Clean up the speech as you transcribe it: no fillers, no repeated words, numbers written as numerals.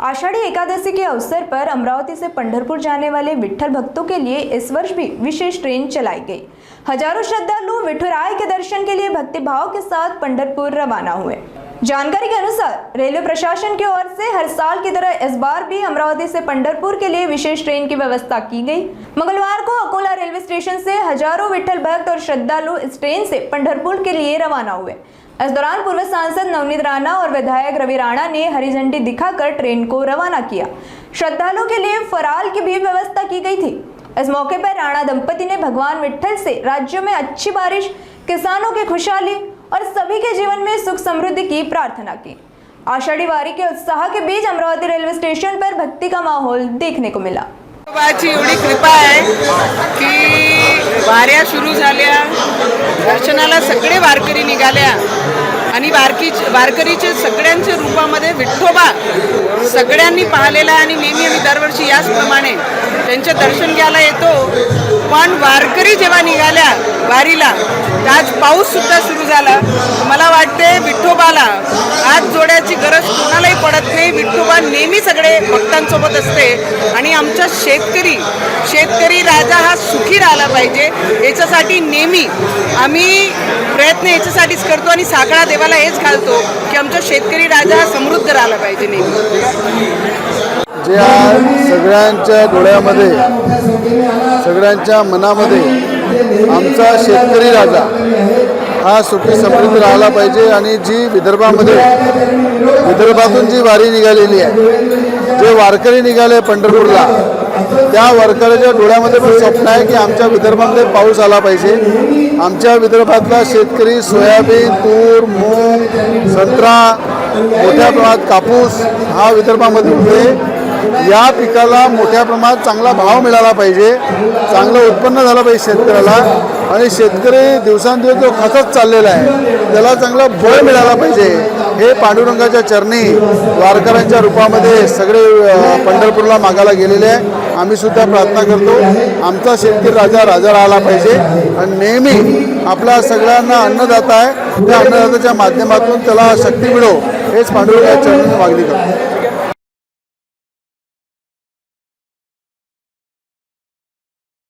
आषाढ़ी एकादशी के अवसर पर अमरावती से पंढरपुर जाने वाले विट्ठल भक्तों के लिए इस वर्ष भी विशेष ट्रेन चलाई गई। हजारों श्रद्धालु विठुराय के दर्शन के लिए भक्तिभाव के साथ पंढरपुर रवाना हुए। जानकारी के अनुसार रेलवे प्रशासन की ओर से हर साल की तरह इस बार भी अमरावती से पंढरपुर के लिए विशेष ट्रेन की व्यवस्था की गई। मंगलवार को अकोला रेलवे स्टेशन से हजारों विट्ठल भक्त और श्रद्धालु इस ट्रेन से पंढरपुर के लिए रवाना हुए। इस दौरान पूर्व सांसद नवनीत राणा और विधायक रवि राणा ने हरी झंडी दिखाकर ट्रेन को रवाना किया। श्रद्धालुओं के लिए फराल की भी व्यवस्था की गई थी। इस मौके पर राणा दंपति ने भगवान विट्ठल से राज्य में अच्छी बारिश, किसानों की खुशहाली और सभी के जीवन में सुख समृद्धि की प्रार्थना की। आषाढ़ी वारी के उत्साह के बीच अमरावती रेलवे स्टेशन पर भक्ति का माहौल देखने को मिला। बाबाची एवढी कृपा आहे की वाऱ्या सुरू झाल्या, दर्शनाला सगळे वारकरी निघाल्या आणि वारकरीचे सगळ्यांच्या रूपामध्ये विठ्ठोबा सगळ्यांनी पाहिलेला आणि नेहमी आम्ही दरवर्षी याचप्रमाणे त्यांचे दर्शन घ्यायला येतो। पण वारकरी जेव्हा निघाल्या वारीला आज पाऊस सुद्धा सुरू झाला। मला वाटते विठ्ठोबाला हात जोडायची गरज कोणालाही पडत नाही। विठ्ठोबा नेहमी सगळे भक्तांसोबत असते आणि आमचा शेतकरी राजा हा सुखी राहिला पाहिजे याच्यासाठी नेहमी आम्ही प्रयत्न याच्यासाठीच करतो आणि साकडा देवाला हेच घालतो की आमचा शेतकरी राजा हा समृद्ध राहिला पाहिजे नेहमी। जे आज सगळ्यांच्या डोळ्यामध्ये सगळ्यांच्या मनामध्ये आमचा शेतकरी राजा हा सुखी समृद्ध राहिला पाहिजे आणि जी विदर्भातून जी वारी निघालेली आहे, जे वारकरी निघाले पंढरपूरला, त्या वारकऱ्याच्या डोळ्यामध्ये पण स्वप्न आहे की आमच्या विदर्भामध्ये पाऊस आला पाहिजे। आमच्या विदर्भातला शेतकरी सोयाबीन, तूर, मूग, संत्रा, मोठ्या प्रमाणात कापूस हा विदर्भामध्ये होते। या पिकाला मोठ्या प्रमाणात चांगला भाव मिळाला पाहिजे, चांगलं उत्पन्न झालं पाहिजे शेतकऱ्याला आणि शेतकरी दिवसांदिवस जो खचत चाललेला आहे त्याला चांगलं बळ मिळाला पाहिजे। हे पांडुरंगाच्या चरणी वारकऱ्यांच्या रूपामध्ये सगळे पंढरपूरला मागायला गेलेले आहे। आम्ही सुद्धा प्रार्थना करतो आमचा शेतकरी राजा राहिला पाहिजे आणि नेहमी आपला सगळ्यांना अन्नदाता आहे, त्या अन्नदात्याच्या माध्यमातून त्याला शक्ती मिळो हेच पांडुरंगाच्या चरणी मागणी करतो।